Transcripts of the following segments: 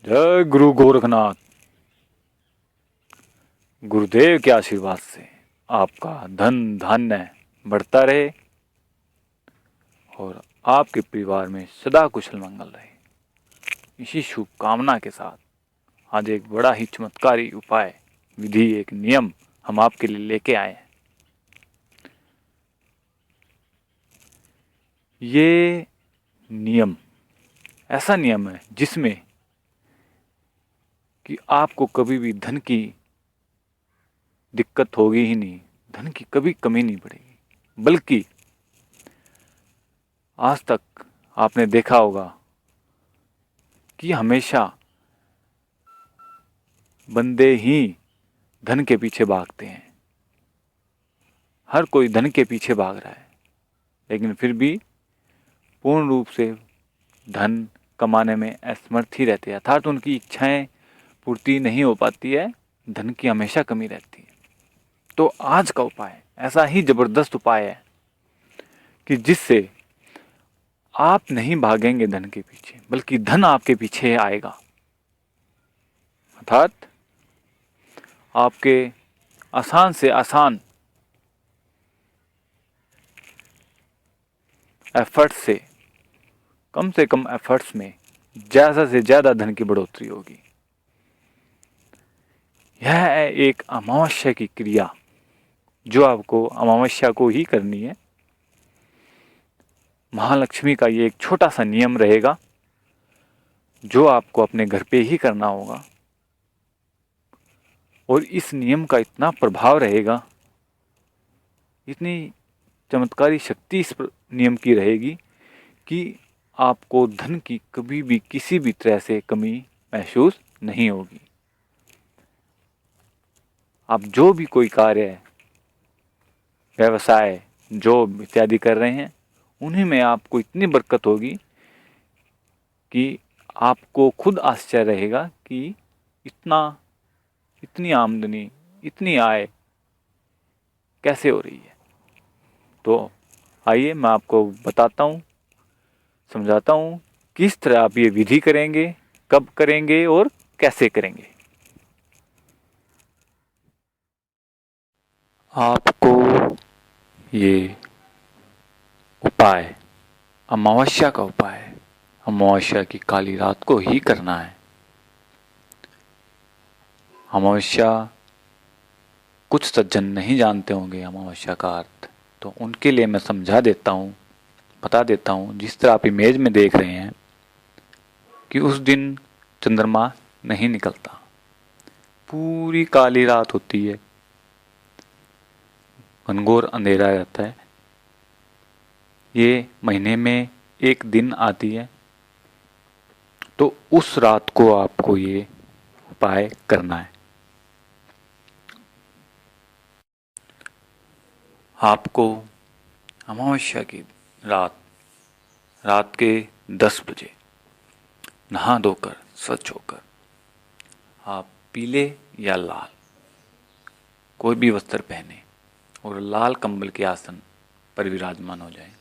जय गुरु गोरखनाथ। गुरुदेव के आशीर्वाद से आपका धन धान्य बढ़ता रहे और आपके परिवार में सदा कुशल मंगल रहे। इसी शुभ कामना के साथ आज एक बड़ा ही चमत्कारी उपाय, विधि, एक नियम हम आपके लिए लेके आए हैं। ये नियम ऐसा नियम है जिसमें कि आपको कभी भी धन की दिक्कत होगी ही नहीं, धन की कभी कमी नहीं पड़ेगी। बल्कि आज तक आपने देखा होगा कि हमेशा बंदे ही धन के पीछे भागते हैं। हर कोई धन के पीछे भाग रहा है, लेकिन फिर भी पूर्ण रूप से धन कमाने में असमर्थ ही रहते हैं, अर्थात उनकी इच्छाएं पूर्ति नहीं हो पाती है, धन की हमेशा कमी रहती है। तो आज का उपाय ऐसा ही जबरदस्त उपाय है कि जिससे आप नहीं भागेंगे धन के पीछे, बल्कि धन आपके पीछे आएगा। अर्थात आपके आसान से आसान एफर्ट्स से कम एफर्ट्स में ज़्यादा से ज़्यादा धन की बढ़ोतरी होगी। यह है एक अमावस्या की क्रिया जो आपको अमावस्या को ही करनी है। महालक्ष्मी का ये एक छोटा सा नियम रहेगा जो आपको अपने घर पे ही करना होगा, और इस नियम का इतना प्रभाव रहेगा, इतनी चमत्कारी शक्ति इस नियम की रहेगी कि आपको धन की कभी भी किसी भी तरह से कमी महसूस नहीं होगी। आप जो भी कोई कार्य, व्यवसाय, जॉब इत्यादि कर रहे हैं, उन्हीं में आपको इतनी बरकत होगी कि आपको खुद आश्चर्य रहेगा कि इतनी आमदनी, इतनी आय कैसे हो रही है। तो आइए मैं आपको बताता हूँ, समझाता हूँ किस तरह आप ये विधि करेंगे, कब करेंगे और कैसे करेंगे। आपको ये उपाय अमावस्या का उपाय है, अमावस्या की काली रात को ही करना है। अमावस्या कुछ सज्जन नहीं जानते होंगे अमावस्या का अर्थ, तो उनके लिए मैं समझा देता हूँ, बता देता हूँ। जिस तरह आप इमेज में देख रहे हैं कि उस दिन चंद्रमा नहीं निकलता, पूरी काली रात होती है, घनघोर अंधेरा रहता है। ये महीने में एक दिन आती है, तो उस रात को आपको ये उपाय करना है। आपको अमावस्या की रात के 10 बजे नहा धोकर स्वच्छ होकर आप पीले या लाल कोई भी वस्त्र पहने और लाल कंबल के आसन पर विराजमान हो जाएं।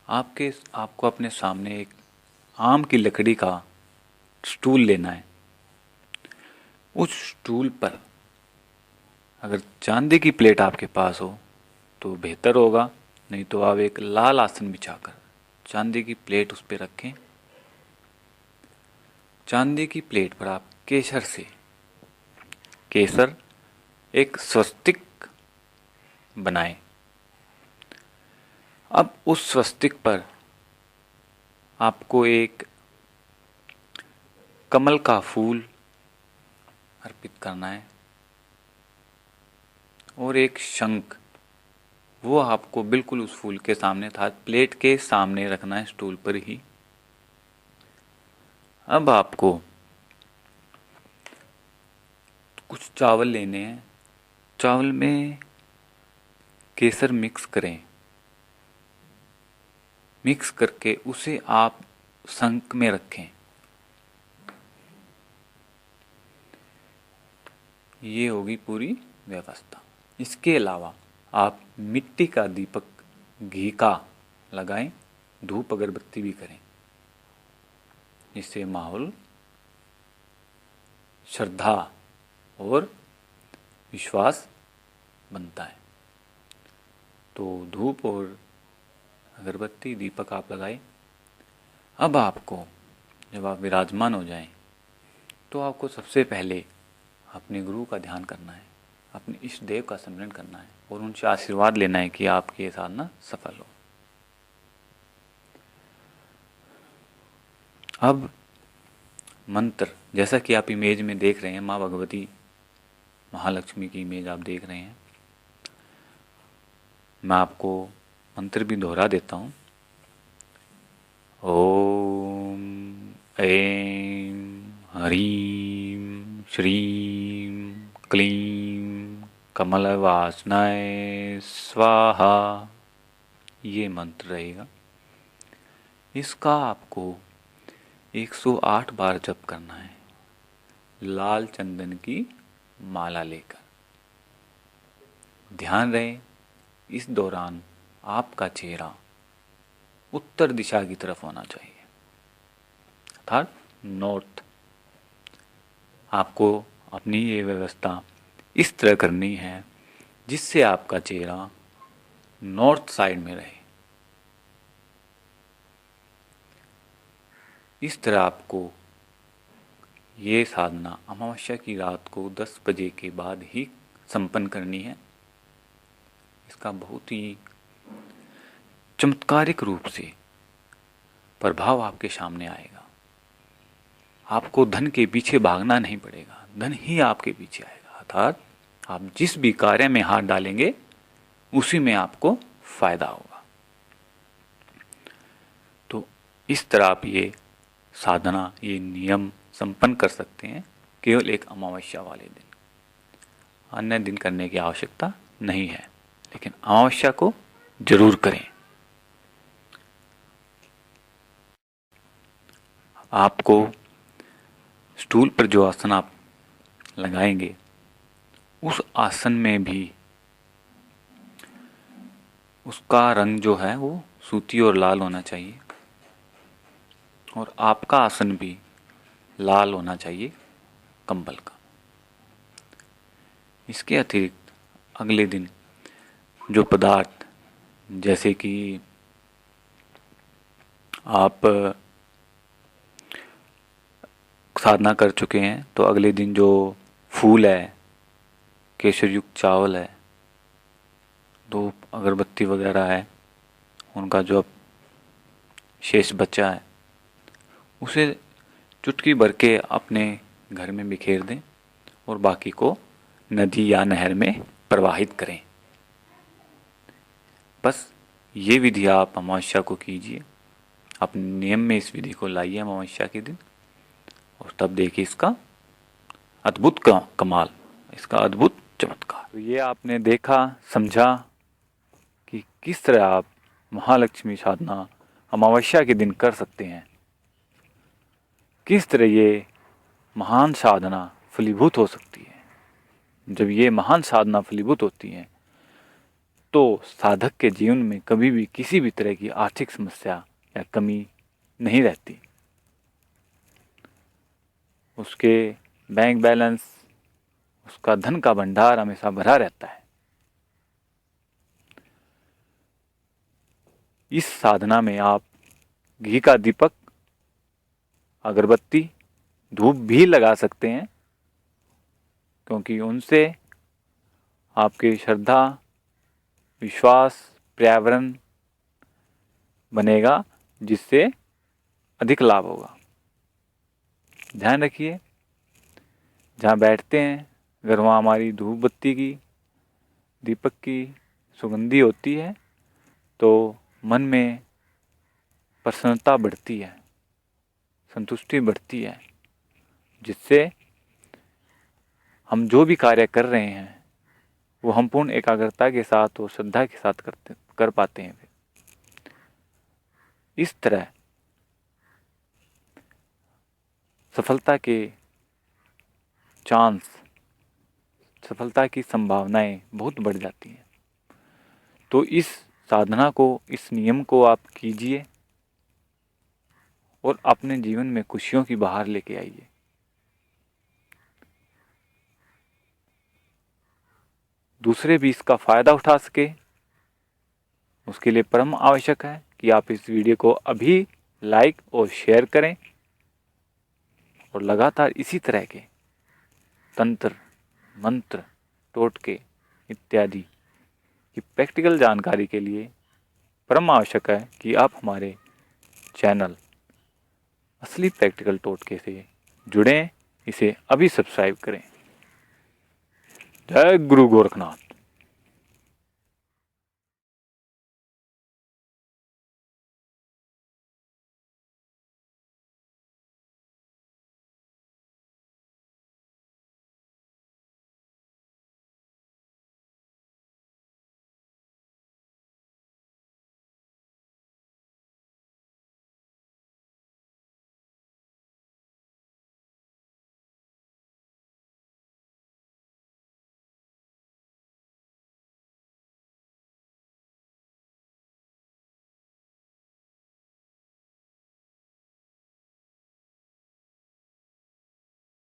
आपको अपने सामने एक आम की लकड़ी का स्टूल लेना है। उस स्टूल पर अगर चांदी की प्लेट आपके पास हो तो बेहतर होगा, नहीं तो आप एक लाल आसन बिछाकर चांदी की प्लेट उस पर रखें। चांदी की प्लेट पर आप केसर एक स्वस्तिक बनाएं। अब उस स्वस्तिक पर आपको एक कमल का फूल अर्पित करना है और एक शंख, वो आपको बिल्कुल उस फूल के सामने था, प्लेट के सामने रखना है, स्टूल पर ही। अब आपको कुछ चावल लेने हैं, चावल में केसर मिक्स करें, मिक्स करके उसे आप शंख में रखें। ये होगी पूरी व्यवस्था। इसके अलावा आप मिट्टी का दीपक घी का लगाएं, धूप अगरबत्ती भी करें, इससे माहौल श्रद्धा और विश्वास बनता है। तो धूप और अगरबत्ती दीपक आप लगाए। अब आपको जब आप विराजमान हो जाएं तो आपको सबसे पहले अपने गुरु का ध्यान करना है, अपने इष्ट देव का स्मरण करना है और उनसे आशीर्वाद लेना है कि आपकी ये साधना सफल हो। अब मंत्र, जैसा कि आप इमेज में देख रहे हैं, माँ भगवती महालक्ष्मी की इमेज आप देख रहे हैं। मैं आपको मंत्र भी दोहरा देता हूँ। ओम ऐं ह्रीं श्रीं क्लीं कमलवासनाय स्वाहा, ये मंत्र रहेगा। इसका आपको 108 बार जप करना है, लाल चंदन की माला लेकर। ध्यान रहे इस दौरान आपका चेहरा उत्तर दिशा की तरफ होना चाहिए, अर्थात नॉर्थ। आपको अपनी ये व्यवस्था इस तरह करनी है जिससे आपका चेहरा नॉर्थ साइड में रहे। इस तरह आपको ये साधना अमावस्या की रात को 10 बजे के बाद ही संपन्न करनी है। इसका बहुत ही चमत्कारिक रूप से प्रभाव आपके सामने आएगा। आपको धन के पीछे भागना नहीं पड़ेगा, धन ही आपके पीछे आएगा। अर्थात आप जिस भी कार्य में हाथ डालेंगे उसी में आपको फायदा होगा। तो इस तरह आप ये साधना, ये नियम संपन्न कर सकते हैं केवल एक अमावस्या वाले दिन। अन्य दिन करने की आवश्यकता नहीं है, लेकिन अमावस्या को जरूर करें। आपको स्टूल पर जो आसन आप लगाएंगे उस आसन में भी उसका रंग जो है वो सूती और लाल होना चाहिए, और आपका आसन भी लाल होना चाहिए कंबल का। इसके अतिरिक्त अगले दिन जो पदार्थ, जैसे कि आप साधना कर चुके हैं तो अगले दिन जो फूल है, केसर युक्त चावल है, धूप अगरबत्ती वगैरह है, उनका जो शेष बचा है उसे चुटकी भर के अपने घर में बिखेर दें और बाकी को नदी या नहर में प्रवाहित करें। बस ये विधि आप अमावस्या को कीजिए, अपने नियम में इस विधि को लाइए अमावस्या के दिन, और तब देखिए इसका अद्भुत कमाल, इसका अद्भुत चमत्कार। तो ये आपने देखा, समझा कि किस तरह आप महालक्ष्मी साधना अमावस्या के दिन कर सकते हैं, किस तरह ये महान साधना फलीभूत हो सकती है। जब ये महान साधना फलीभूत होती है तो साधक के जीवन में कभी भी किसी भी तरह की आर्थिक समस्या या कमी नहीं रहती। उसके बैंक बैलेंस, उसका धन का भंडार हमेशा भरा रहता है। इस साधना में आप घी का दीपक, अगरबत्ती, धूप भी लगा सकते हैं, क्योंकि उनसे आपकी श्रद्धा, विश्वास, पर्यावरण बनेगा जिससे अधिक लाभ होगा। ध्यान रखिए, जहाँ बैठते हैं अगर वहाँ हमारी धूप बत्ती की, दीपक की सुगंधी होती है तो मन में प्रसन्नता बढ़ती है, संतुष्टि बढ़ती है, जिससे हम जो भी कार्य कर रहे हैं वो हम पूर्ण एकाग्रता के साथ और श्रद्धा के साथ कर पाते हैं। इस तरह सफलता के चांस, सफलता की संभावनाएं बहुत बढ़ जाती हैं। तो इस साधना को, इस नियम को आप कीजिए और अपने जीवन में खुशियों की बहार लेके आइए। दूसरे भी इसका फ़ायदा उठा सके, उसके लिए परम आवश्यक है कि आप इस वीडियो को अभी लाइक और शेयर करें और लगातार इसी तरह के तंत्र, मंत्र, टोटके इत्यादि की प्रैक्टिकल जानकारी के लिए परम आवश्यक है कि आप हमारे चैनल असली प्रैक्टिकल टोटके से जुड़ें। इसे अभी सब्सक्राइब करें। जय गुरु गोरखनाथ।